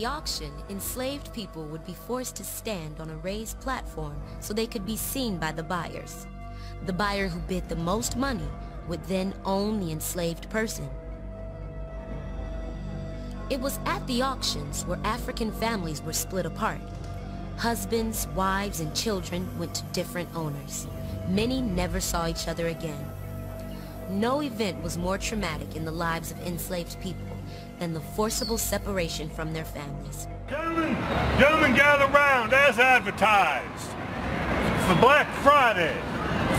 the auction, enslaved people would be forced to stand on a raised platform so they could be seen by the buyers. The buyer who bid the most money would then own the enslaved person. It was at the auctions where African families were split apart. Husbands, wives, and children went to different owners. Many never saw each other again. No event was more traumatic in the lives of enslaved people than the forcible separation from their families. Gentlemen, gather round as advertised. For Black Friday,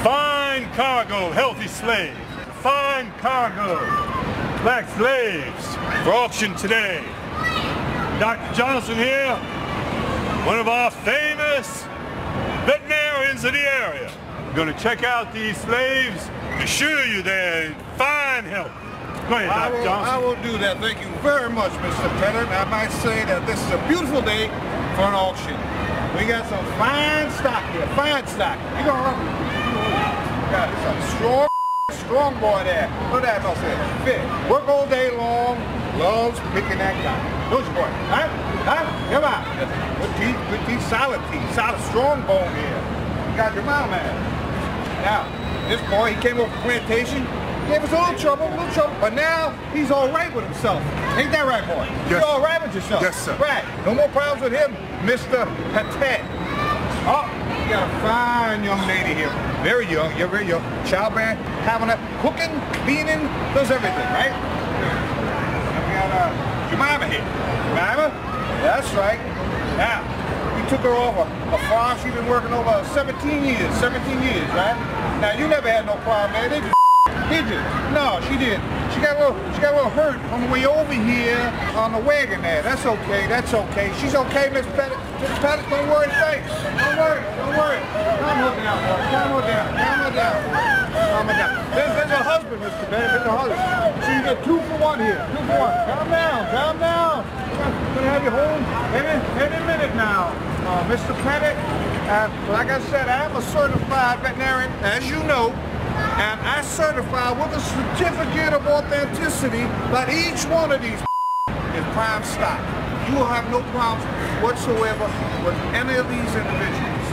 fine cargo, healthy slaves. Fine cargo, black slaves for auction today. Dr. Johnson here, one of our famous veterinarians of the area. We're going to check out these slaves, assure you they're in fine health. Go ahead, Dr. Johnson. I will do that. Thank you very much, Mr. Pettit. I might say that this is a beautiful day for an auction. We got some fine stock here, fine stock. You gonna got some strong boy there. Look at that, no say. Fit. Work all day long, loves picking that guy. Don't you, boy? Huh? Huh? Come on. Good teeth, solid, strong bone here. You got your mom, man. Now, this boy, he came over plantation. Gave us a little trouble, but now he's all right with himself. Ain't that right, boy? Yes. You all right with yourself? Yes, sir. Right. No more problems with him, Mr. Pettit. Oh, you got a fine young lady here. Very young, you're very young. Childbearing, having a cooking, cleaning, does everything, right? And we got Jemima here. Jemima? That's right. Now, we took her off a farm. She's been working over 17 years, right? Now, you never had no problem, man. They just did you? No, she didn't. She got a little hurt on the way over here on the wagon there. That's okay. She's okay, Miss Pettit. Miss Pettit, don't worry, thanks. Don't worry. Calm her down, boy. Calm her down. There's her husband, Mr. Pettit. There's her husband. So you get 2 for 1 here. 2 for 1. Calm down. We're gonna have you home any minute now. Mr. Pettit, like I said, I am a certified veterinarian, as you know. And I certify with a certificate of authenticity that each one of these is prime stock. You will have no problems whatsoever with any of these individuals.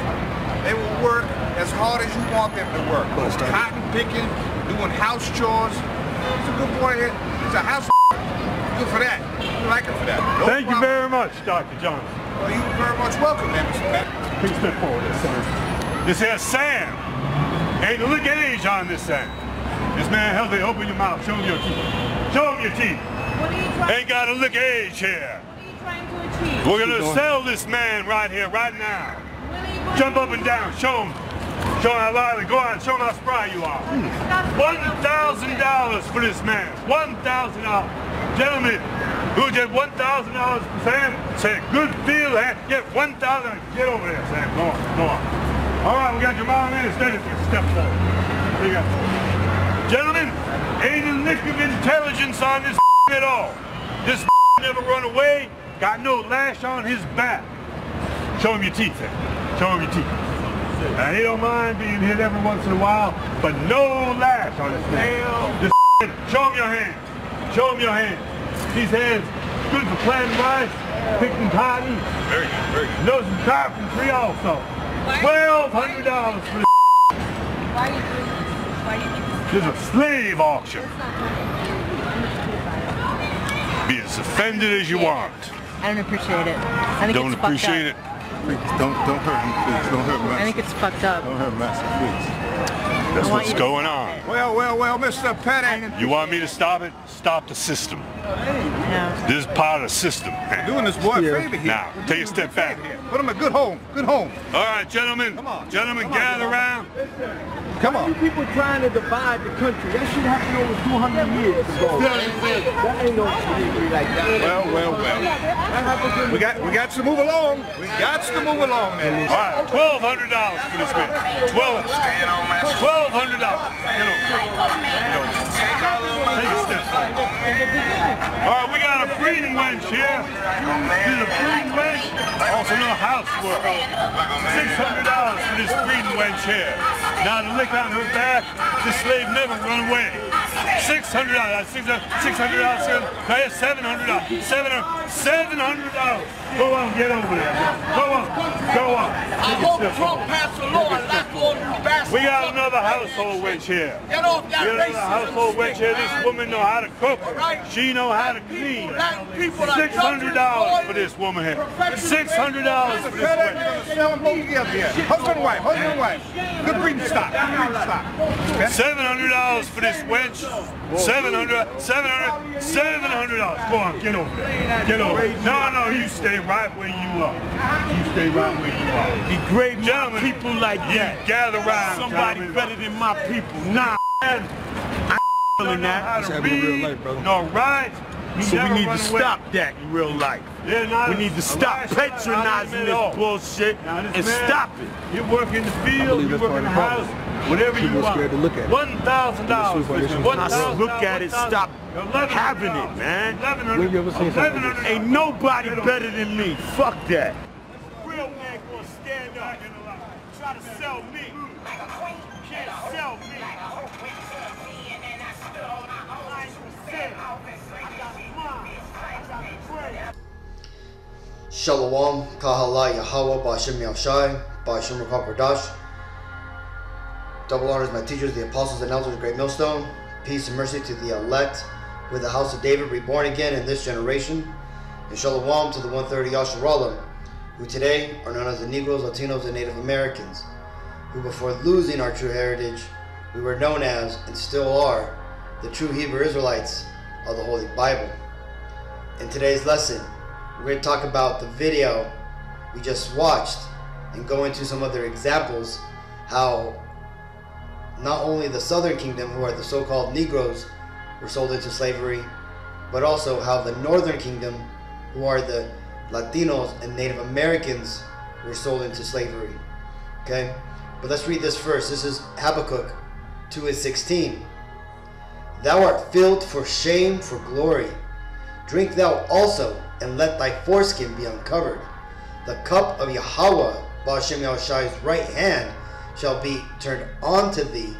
They will work as hard as you want them to work. Cotton picking, doing house chores. He's a good boy here. He's a house good for that. You like him for that. No Thank problem. you very much, Dr. Johnson. Well, you're very much welcome, then, Mr. Pettit. Please step forward, Sam. This here's Sam. Ain't a lick of age on this Sam. This man healthy, open your mouth, show him your teeth. Show him your teeth. What are you trying Ain't got a lick of age here. What are you trying to achieve? We're gonna sell this man right here, right now. Really? Jump up and down, show him. Show him how lively, go on, show him how spry you are. $1,000 for this man, $1,000. Gentlemen, who get $1,000 for Sam? Say, good feel, get $1,000, get over there, Sam, go on. All right, we got your mom in, step forward. What you got? Gentlemen, ain't a lick of intelligence on this at all. This never run away, got no lash on his back. Show him your teeth, Sam. Show him your teeth. Now, he don't mind being hit every once in a while, but no lash on his man. This show him your hands. Show him your hands. These hands, good for planting rice, picking cotton. Very good. Knows some carpentry also. $1,200 for this. Why are you doing this? Why do you think this? This is a slave auction. Be as offended as you want. I don't appreciate it. I think Don't it's appreciate it? Please, don't hurt him, please. Don't hurt Master. I think it's fucked up. Don't hurt Master, please. That's what's going on. Well, Mr. Pettit. You want me to stop it? Stop the system. Yeah. This is part of the system. Doing this boy a favor here. Now, take a step back. Put him in good home. All right, gentlemen. Gentlemen, gather around. Come on. You people trying to divide the country. That shit happened over 200 years ago. That ain't no slavery like that. Well. We got to move along. Man. All right, $1,200 for this man. $1,200. Take a step back. All right, we got a breeding wench here. This is a breeding wench, also no housework. $600 for this breeding wench here. Now the lick on her back, this slave never run away. $600. $700. Go on, get over there. Go on. I hope Trump passed a law and lock all you bastards. We got another household witch here. Get off that We got another household witch here. This woman know how to cook. She know how to clean. $600 for this woman here. $600 for this witch. Husband and wife. Good breeding stock. $700 for this wench. $700. Go on, get over there. Get over there. No, you stay right where you are. Degrade Gentlemen, people like that. Gather round. Somebody better than my people. Nah, I feeling that. How to read, no right. So we need to stop that in real life. We need to stop patronizing this bullshit and stop it. You work in the field, you work in the house, whatever you want. $1,000. $1,000. Look at it, stop having it, man. Ain't nobody better than me. Fuck that. Real man gonna stand up and try to sell me. You can't sell me. Shalom, Kahala Yahweh, Ba'Shem Yahushai, Ba'Shem Ruach HaKodesh. Double honors my teachers, the apostles and elders of Great Millstone. Peace and mercy to the elect with the house of David reborn again in this generation. And shalom to the 130 Yasharallah, who today are known as the Negroes, Latinos, and Native Americans, who before losing our true heritage, we were known as, and still are, the true Hebrew Israelites of the Holy Bible. In today's lesson, we're going to talk about the video we just watched and go into some other examples how not only the Southern Kingdom, who are the so-called Negroes, were sold into slavery, but also how the Northern Kingdom, who are the Latinos and Native Americans, were sold into slavery. Okay? But let's read this first. This is Habakkuk 2:16. Thou art filled for shame, for glory. Drink thou also, and let thy foreskin be uncovered. The cup of Yahweh, Ba'Shem Yahushai's right hand, shall be turned unto thee,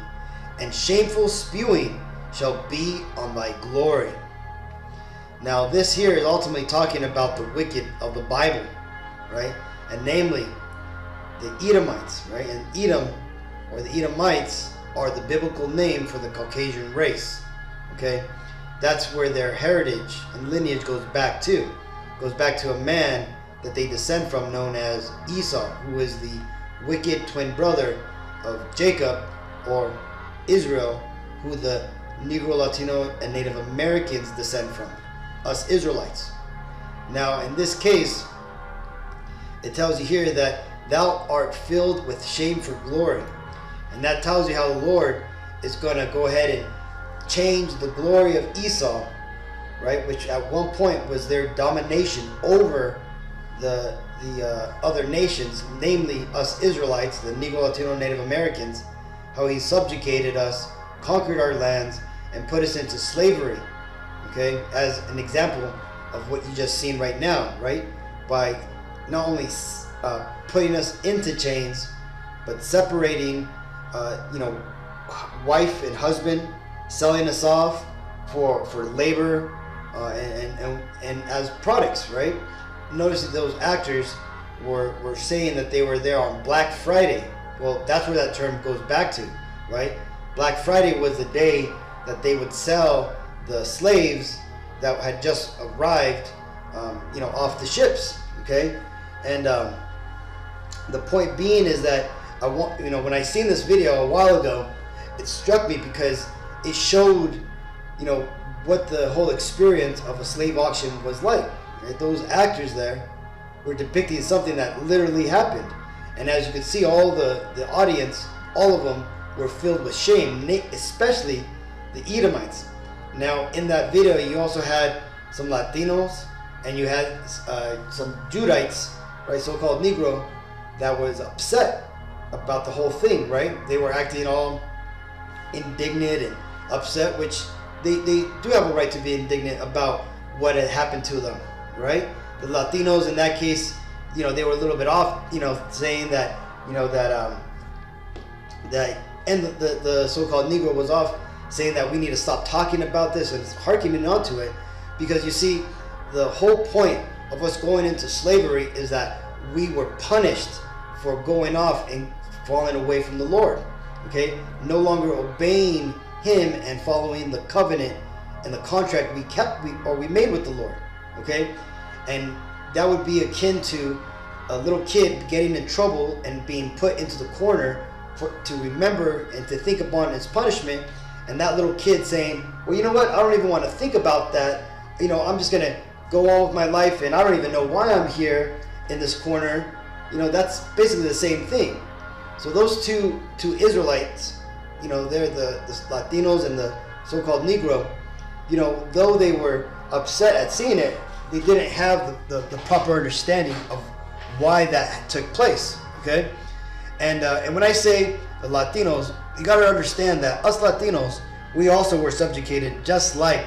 and shameful spewing shall be on thy glory. Now this here is ultimately talking about the wicked of the Bible, right? And namely, the Edomites, right? And Edom, or the Edomites, are the biblical name for the Caucasian race, okay? That's where their heritage and lineage goes back to. Goes back to a man that they descend from known as Esau, who is the wicked twin brother of Jacob, or Israel, who the Negro, Latino, and Native Americans descend from, us Israelites. Now in this case, it tells you here that thou art filled with shame for glory. And that tells you how the Lord is going to go ahead and change the glory of Esau, right, which at one point was their domination over the other nations, namely us Israelites, the Negro, Latino, Native Americans, how he subjugated us, conquered our lands, and put us into slavery, okay, as an example of what you just seen right now, right, by not only putting us into chains, but separating, wife and husband, selling us off for labor and as products, right? Notice that those actors were saying that they were there on Black Friday. Well, that's where that term goes back to, right? Black Friday was the day that they would sell the slaves that had just arrived, off the ships, okay? And the point being is that when I seen this video a while ago, it struck me because it showed, what the whole experience of a slave auction was like. Right? Those actors there were depicting something that literally happened. And as you can see, all the audience, all of them were filled with shame, especially the Edomites. Now, in that video, you also had some Latinos, and you had some Judites, right, so-called Negro, that was upset about the whole thing, right? They were acting all indignant and upset, which they do have a right to be indignant about what had happened to them, right? The Latinos in that case, they were a little bit off, saying that, and the so-called Negro was off saying that we need to stop talking about this and harkening onto it, because you see, the whole point of us going into slavery is that we were punished for going off and falling away from the Lord. Okay, no longer obeying Him and following the covenant and the contract we made with the Lord. Okay, and that would be akin to a little kid getting in trouble and being put into the corner to remember and to think upon his punishment, and that little kid saying, well, you know what, I don't even want to think about that, you know, I'm just gonna go on with my life and I don't even know why I'm here in this corner. You know, that's basically the same thing. So those two Israelites, you know, they're the Latinos and the so-called Negro, you know, though they were upset at seeing it, they didn't have the proper understanding of why that took place. Okay, and when I say the Latinos, you got to understand that us Latinos, we also were subjugated just like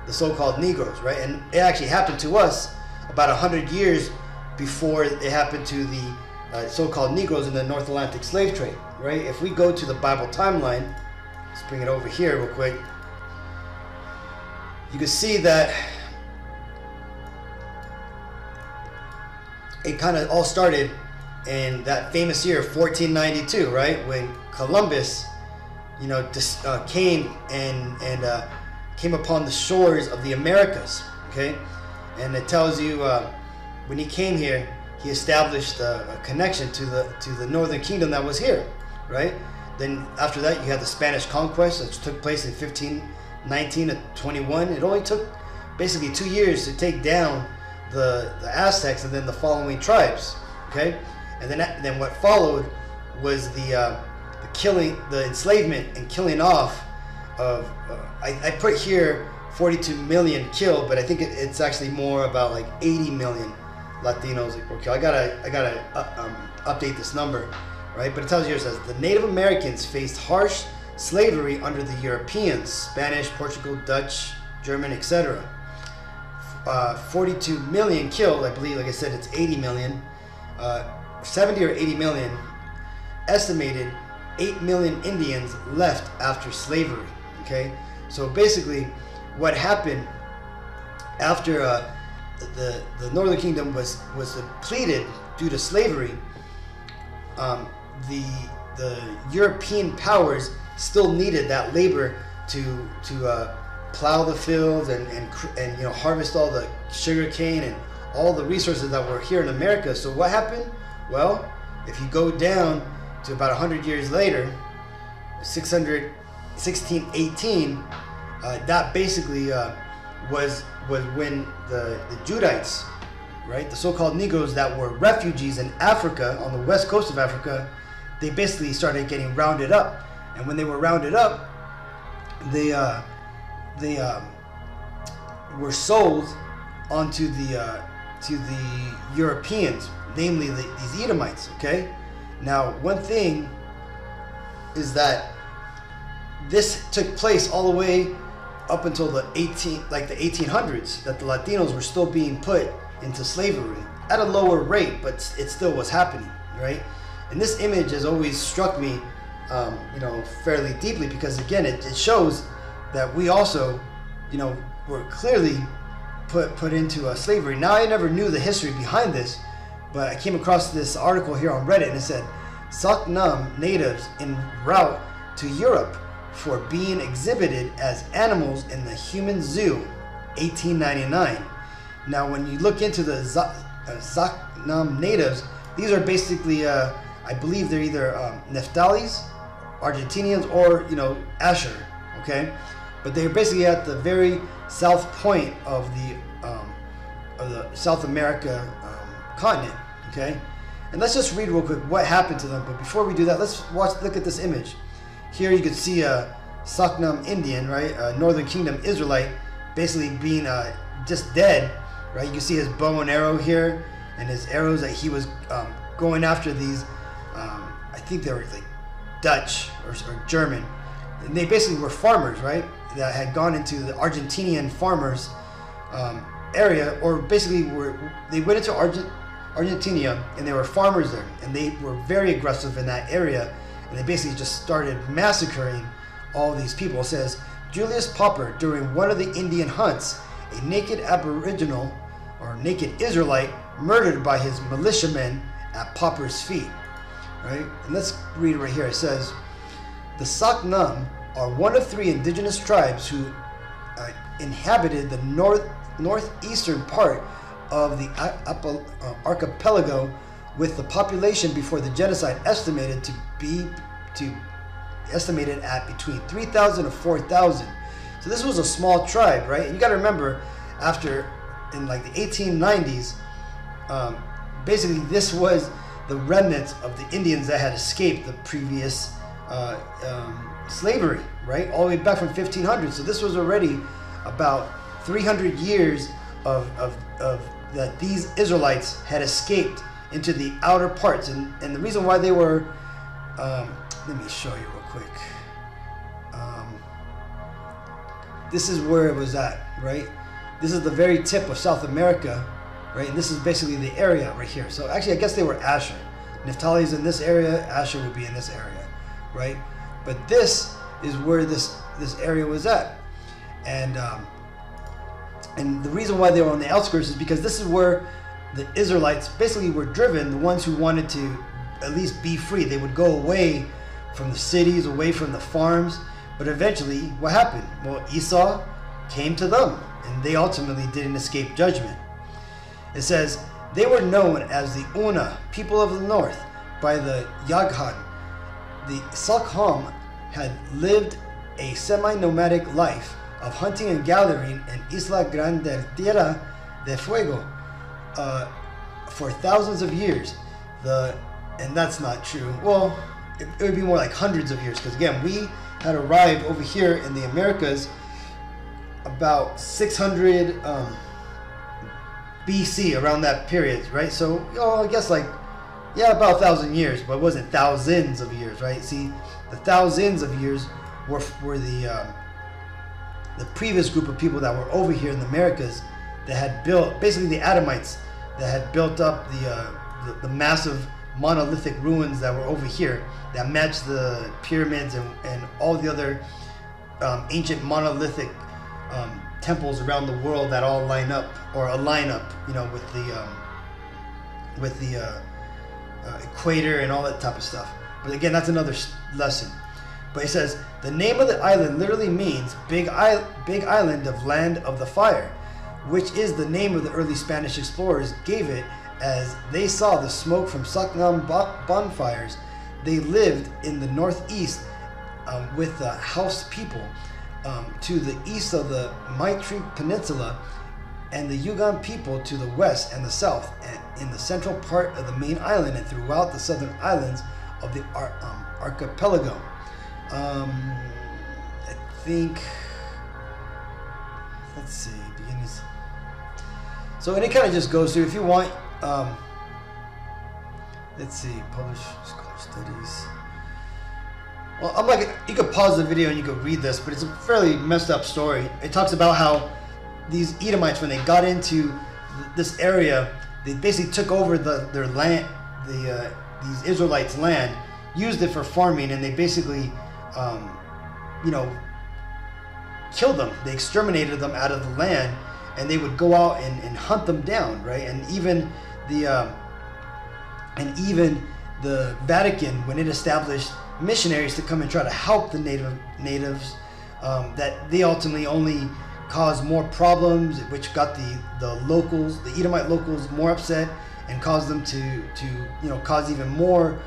the so-called Negroes, right? And it actually happened to us about 100 years before it happened to the so-called Negroes in the North Atlantic slave trade, right? If we go to the Bible timeline, let's bring it over here real quick. You can see that it kind of all started in that famous year, 1492, right? When Columbus, you know, came and came upon the shores of the Americas, okay? And it tells you when he came here, he established a connection to the Northern Kingdom that was here, right? Then after that, you had the Spanish conquest, which took place in 1519 to 21. It only took basically 2 years to take down the Aztecs and then the following tribes, okay? And then what followed was the killing, the enslavement and killing off of I put here 42 million killed, but I think it's actually more about like 80 million Latinos were killed. I gotta update this number, right? But it tells you, it says the Native Americans faced harsh slavery under the Europeans, Spanish, Portugal, Dutch, German, etc. 42 million killed, I believe. Like I said, it's 80 million. 70 or 80 million. Estimated 8 million Indians left after slavery. Okay, so basically, what happened after the Northern Kingdom was depleted due to slavery, the European powers still needed that labor to plow the fields and you know, harvest all the sugar cane and all the resources that were here in America. So what happened? Well, if you go down to about 100 years later, 1618, that basically was when the Judites, right, the so-called Negroes that were refugees in Africa, on the west coast of Africa, they basically started getting rounded up. And when they were rounded up, they were sold onto to the Europeans, namely these Edomites. Okay, now one thing is that this took place all the way up until the 1800s, that the Latinos were still being put into slavery at a lower rate, but it still was happening, right? And this image has always struck me, you know, fairly deeply, because again, it shows that we also, you know, were clearly put into slavery. Now, I never knew the history behind this, but I came across this article here on Reddit, and it said, Saknam natives en route to Europe for being exhibited as animals in the human zoo, 1899. Now, when you look into the Saknam natives, these are basically, I believe they're either Neftalis, Argentinians, or, you know, Asher, okay? But they're basically at the very south point of the South America continent, okay? And let's just read real quick what happened to them. But before we do that, let's look at this image. Here you can see a Saknam Indian, right? A Northern Kingdom Israelite, basically being just dead, right? You can see his bow and arrow here, and his arrows that he was going after these, I think they were like Dutch or German. And they basically were farmers, right? That had gone into the Argentinian farmers area, or basically they went into Argentina, and they were farmers there, and they were very aggressive in that area, and they basically just started massacring all these people. It says Julius Popper, during one of the Indian hunts, a naked aboriginal or naked Israelite murdered by his militiamen at Popper's feet. Right? And let's read right here. It says, the Saknam are one of 3 indigenous tribes who inhabited the northeastern part of the archipelago, with the population before the genocide estimated at between 3,000 and 4,000. So this was a small tribe, right? And you got to remember, in like the 1890s, basically this was the remnants of the Indians that had escaped the previous slavery, right? All the way back from 1500. So this was already about 300 years of that these Israelites had escaped into the outer parts. And the reason why they were, let me show you real quick. This is where it was at, right? This is the very tip of South America, right? And this is basically the area right here. So actually, I guess they were Asher. Naphtali is in this area, Asher would be in this area, right? But this is where this area was at. And the reason why they were on the outskirts is because this is where the Israelites basically were driven, the ones who wanted to at least be free. They would go away from the cities, away from the farms. But eventually, what happened? Well, Esau came to them, and they ultimately didn't escape judgment. It says, they were known as the Una, people of the north, by the Yaghan. The Sakham had lived a semi-nomadic life of hunting and gathering in Isla Grande del Tierra de Fuego for thousands of years. And that's not true. Well, it would be more like hundreds of years, because again, we had arrived over here in the Americas about 600 BC, around that period, right? So, I guess like, yeah, about 1,000 years, but it wasn't thousands of years, right? See, the thousands of years were the previous group of people that were over here in the Americas that had built, basically the Adamites, that had built up the massive monolithic ruins that were over here that matched the pyramids and all the other ancient monolithic temples around the world that all line up, with the equator and all that type of stuff. But again, that's another lesson. But he says the name of the island literally means big island of land of the fire, which is the name of the early Spanish explorers gave it, as they saw the smoke from Saknam bonfires. They lived in the northeast with the House people to the east of the Maitri Peninsula, and the Yugan people to the west and the south, and in the central part of the main island and throughout the southern islands of the archipelago. I think, let's see, beginnings. So, and it kind of just goes through, if you want, let's see, publish scholar studies. Well, I'm like, you could pause the video and you could read this, but it's a fairly messed up story. It talks about how these Edomites, when they got into this area, they basically took over their land, these Israelites' land, used it for farming, and they basically, killed them. They exterminated them out of the land, and they would go out and hunt them down, right? And even the Vatican, when it established missionaries to come and try to help the natives, that they ultimately only caused more problems, which got the locals, the Edomite locals, more upset and caused them to cause even more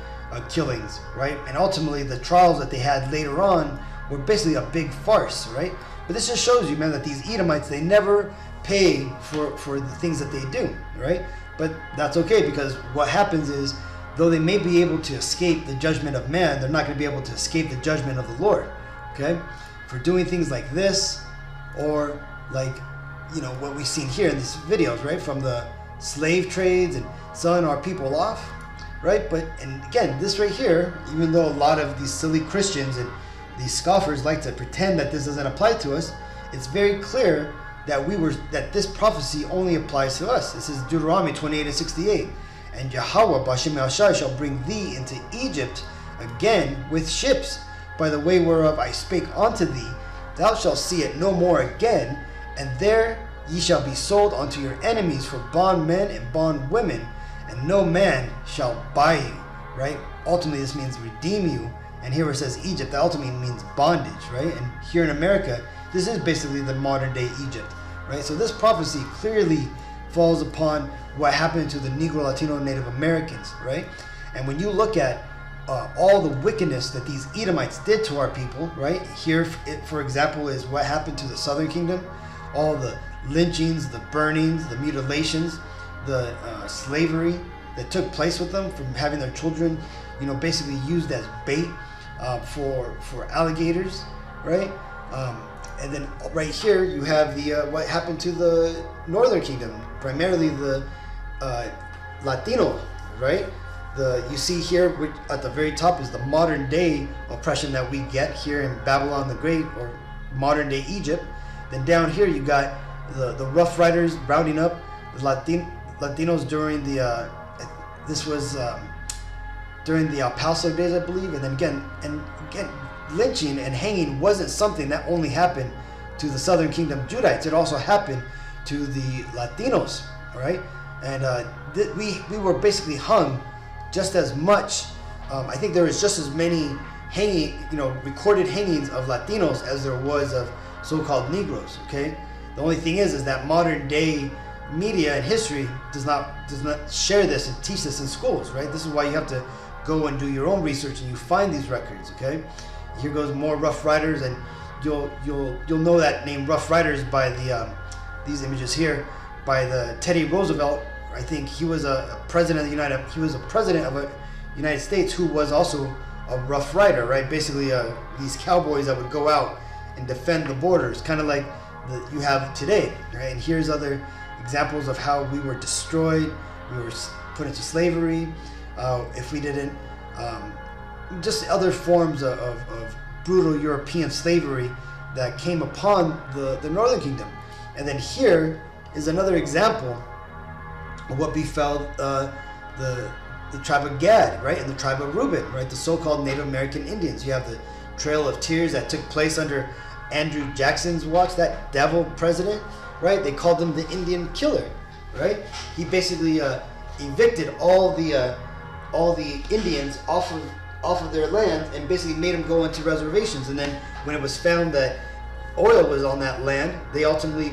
killings, right? And ultimately the trials that they had later on were basically a big farce, right? But this just shows you, man, that these Edomites, they never pay for the things that they do, right? But that's okay, because what happens is, though they may be able to escape the judgment of man, they're not going to be able to escape the judgment of the Lord, okay? For doing things like this, or like, what we've seen here in these videos, right? From the slave trades and selling our people off, right? But, and again, this right here, even though a lot of these silly Christians and these scoffers like to pretend that this doesn't apply to us, it's very clear that this prophecy only applies to us. This is Deuteronomy 28:68. And Yahweh Bashem Yahshai shall bring thee into Egypt again with ships, by the way whereof I spake unto thee, thou shalt see it no more again, and there ye shall be sold unto your enemies for bondmen and bondwomen, and no man shall buy you, right? Ultimately, this means redeem you. And here it says Egypt, that ultimately means bondage, right? And here in America, this is basically the modern day Egypt, right? So this prophecy clearly falls upon what happened to the Negro, Latino, and Native Americans, right? And when you look at all the wickedness that these Edomites did to our people, right? Here, for example, is what happened to the Southern Kingdom. All the lynchings, the burnings, the mutilations, the slavery that took place with them, from having their children, you know, basically used as bait for alligators, right? And then right here you have the what happened to the Northern Kingdom, primarily the Latino, right? You see here at the very top is the modern day oppression that we get here in Babylon the Great, or modern day Egypt. Then down here you got the Rough Riders rounding up the Latinos during the this was during the El Paso days, I believe. And then again, lynching and hanging wasn't something that only happened to the Southern Kingdom Judites. It also happened to the Latinos, all right? And we were basically hung just as much. I think there was just as many recorded hangings of Latinos as there was of so-called Negroes, okay? The only thing is that modern day media and history does not share this and teach this in schools, right? This is why you have to go and do your own research and you find these records, okay? Here goes more Rough Riders, and you'll know that name Rough Riders by these images here, by the Teddy Roosevelt. I think he was a president of the United States who was also a Rough Rider, right? Basically, these cowboys that would go out and defend the borders, kind of like you have today, right? And here's other examples of how we were destroyed, we were put into slavery, if we didn't, just other forms of brutal European slavery that came upon the Northern Kingdom. And then here is another example of what befell the tribe of Gad, right, and the tribe of Reuben, right, the so-called Native American Indians. You have the Trail of Tears that took place under Andrew Jackson's watch, that devil president, right? They called him the Indian Killer, right? He basically evicted all the Indians off of their land and basically made them go into reservations. And then when it was found that oil was on that land, they ultimately,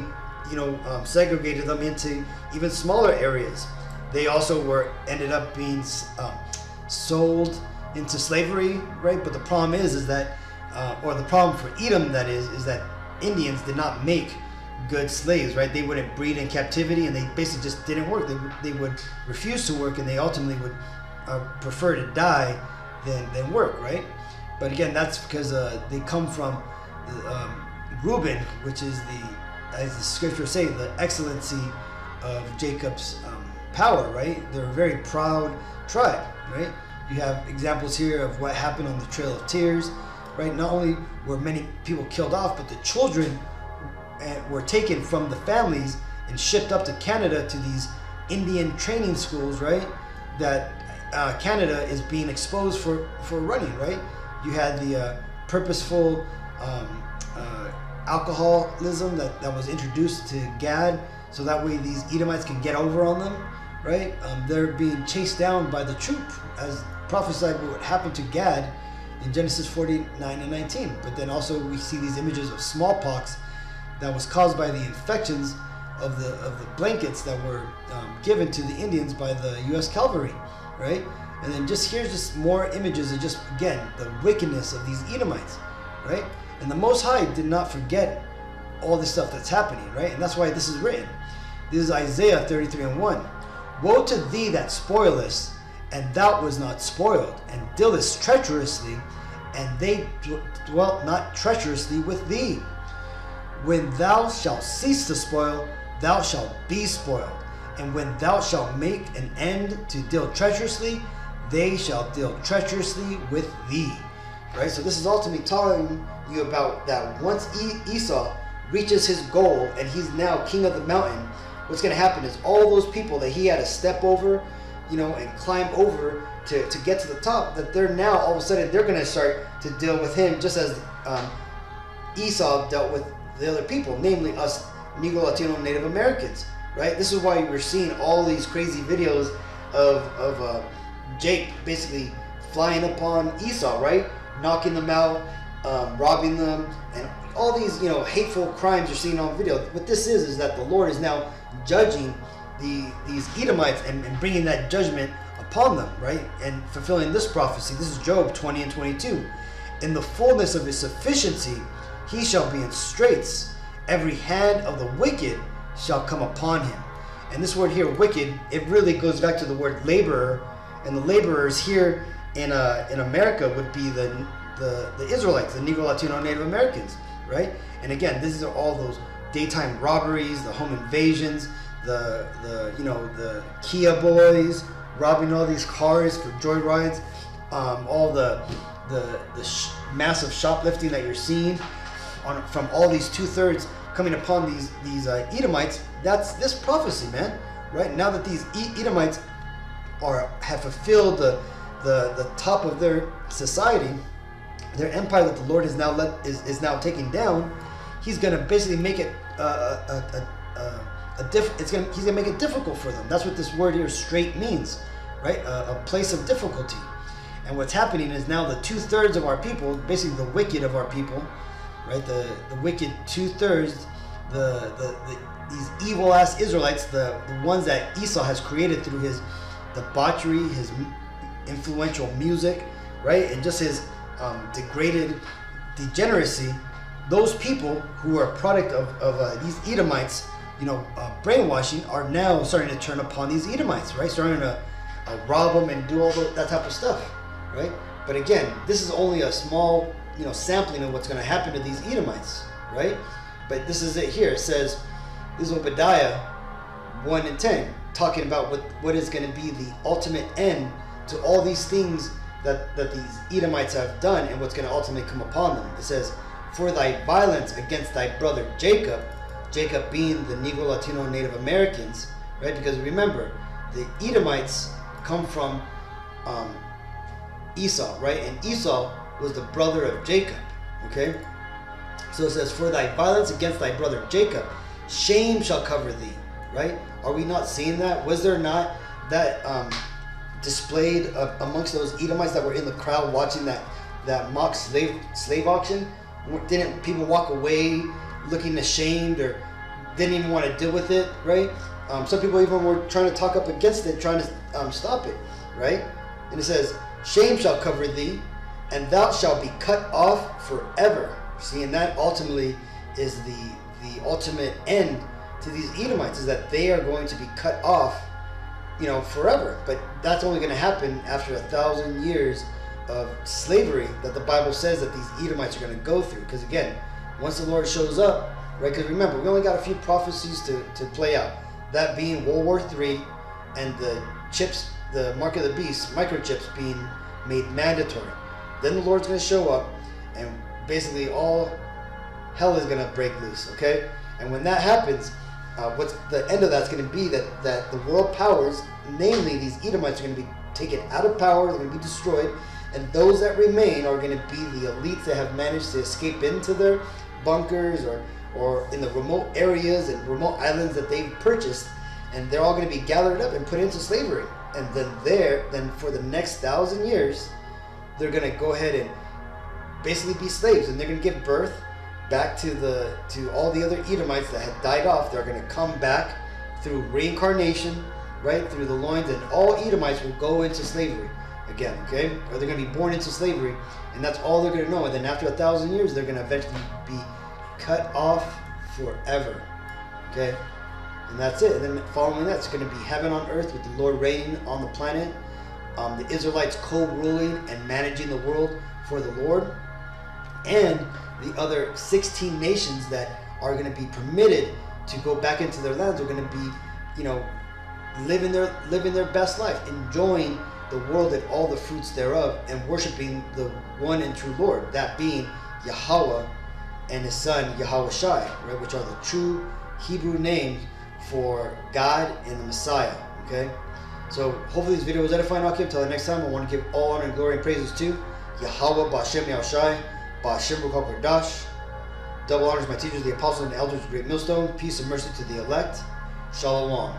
segregated them into even smaller areas. They also ended up being sold into slavery, right? But the problem is that, or the problem for Edom, that is that Indians did not make good slaves, right? They wouldn't breed in captivity, and they basically just didn't work. They would refuse to work, and they ultimately would prefer to die than work, right? But again, that's because they come from Reuben, which is as the scriptures say, the excellency of Jacob's power, right? They're a very proud tribe, right? You have examples here of what happened on the Trail of Tears, right? Not only were many people killed off, but the children were taken from the families and shipped up to Canada to these Indian training schools, right? That Canada is being exposed for running, right? You had the purposeful alcoholism that was introduced to Gad, so that way these Edomites can get over on them, right? They're being chased down by the troop, as prophesied what happened to Gad in Genesis 49 and 19. But then also we see these images of smallpox that was caused by the infections of the blankets that were given to the Indians by the U.S. Cavalry, right? And then here's just more images of just, again, the wickedness of these Edomites, right? And the Most High did not forget all this stuff that's happening, right? And that's why this is written. This is Isaiah 33:1. Woe to thee that spoilest, and thou was not spoiled, and dealest treacherously, and they dwelt not treacherously with thee. When thou shalt cease to spoil, thou shalt be spoiled. And when thou shalt make an end to deal treacherously, they shall deal treacherously with thee. Right? So this is ultimately telling you about that once Esau reaches his goal and he's now king of the mountain, what's going to happen is all those people that he had to step over, and climb over to get to the top, that they're now all of a sudden they're going to start to deal with him, just as Esau dealt with the other people, namely us Negro, Latino, Native Americans, right? This is why we're seeing all these crazy videos of Jake basically flying upon Esau, right? Knocking them out, robbing them, and all these, hateful crimes you're seeing on video. What this is that the Lord is now judging these Edomites and bringing that judgment upon them, right? And fulfilling this prophecy. This is Job 20 and 22. In the fullness of his sufficiency, he shall be in straits. Every hand of the wicked shall come upon him. And this word here, wicked, it really goes back to the word laborer. And the laborers here in America would be the Israelites, the Negro, Latino, Native Americans, right? And again, these are all those daytime robberies, the home invasions, the Kia boys robbing all these cars for joyrides, all the massive shoplifting that you're seeing from all these 2/3 coming upon these Edomites. That's this prophecy, man. Right now that these Edomites have fulfilled the top of their society, their empire that the Lord is now taking down, He's gonna basically make it he's gonna make it difficult for them. That's what this word here, straight, means, right? A place of difficulty. And what's happening is now the 2/3 of our people, basically the wicked of our people, right? The wicked 2/3, these evil ass Israelites, the ones that Esau has created through his debauchery, his influential music, right? And just his degraded degeneracy. Those people who are a product of these Edomites, brainwashing, are now starting to turn upon these Edomites, right? Starting to rob them and do all that type of stuff, right? But again, this is only a small, sampling of what's going to happen to these Edomites, right? But this is it here. It says, this is Obadiah 1 and 10, talking about what is going to be the ultimate end to all these things that these Edomites have done and what's going to ultimately come upon them. It says, for thy violence against thy brother Jacob, Jacob being the Negro, Latino, Native Americans, right? Because remember, the Edomites come from Esau, right? And Esau was the brother of Jacob, okay? So it says, for thy violence against thy brother Jacob, shame shall cover thee, right? Are we not seeing that? Was there not that displayed amongst those Edomites that were in the crowd watching that mock slave auction? Didn't people walk away looking ashamed or didn't even want to deal with it, right? Some people even were trying to talk up against it, trying to stop it, right? And it says, shame shall cover thee, and thou shalt be cut off forever. See, and that ultimately is the ultimate end to these Edomites, is that they are going to be cut off, forever. But that's only going to happen after 1,000 years of slavery that the Bible says that these Edomites are going to go through. Because again, once the Lord shows up, right? Because remember, we only got a few prophecies to play out. That being World War III and the chips, the mark of the beast, microchips being made mandatory. Then the Lord's going to show up, and basically all hell is going to break loose. Okay, and when that happens, what's the end of that's going to be that the world powers, namely these Edomites, are going to be taken out of power. They're going to be destroyed. And those that remain are going to be the elites that have managed to escape into their bunkers or in the remote areas and remote islands that they've purchased. And they're all going to be gathered up and put into slavery. And then for the next 1,000 years, they're going to go ahead and basically be slaves. And they're going to give birth back to all the other Edomites that had died off. They're going to come back through reincarnation, right? Through the loins. And all Edomites will go into slavery again, okay? Or they're going to be born into slavery, and that's all they're going to know. And then after 1,000 years, they're going to eventually be cut off forever, okay? And that's it. And then following that, it's going to be heaven on earth with the Lord reigning on the planet, the Israelites co-ruling and managing the world for the Lord, and the other 16 nations that are going to be permitted to go back into their lands are going to be, living their best life, enjoying the world and all the fruits thereof, and worshiping the one and true Lord, that being Yahweh and his son Yahweh Shai, right, which are the true Hebrew names for God and the Messiah, okay? So hopefully this video was edifying. Okay, until the next time, I want to give all honor and glory and praises to Yahweh Ba'Shem Yahushai, Ba'Shem Ruach HaKodesh, Double honors my teachers, the apostles and elders of Great Millstone. Peace and mercy to the elect. Shalom.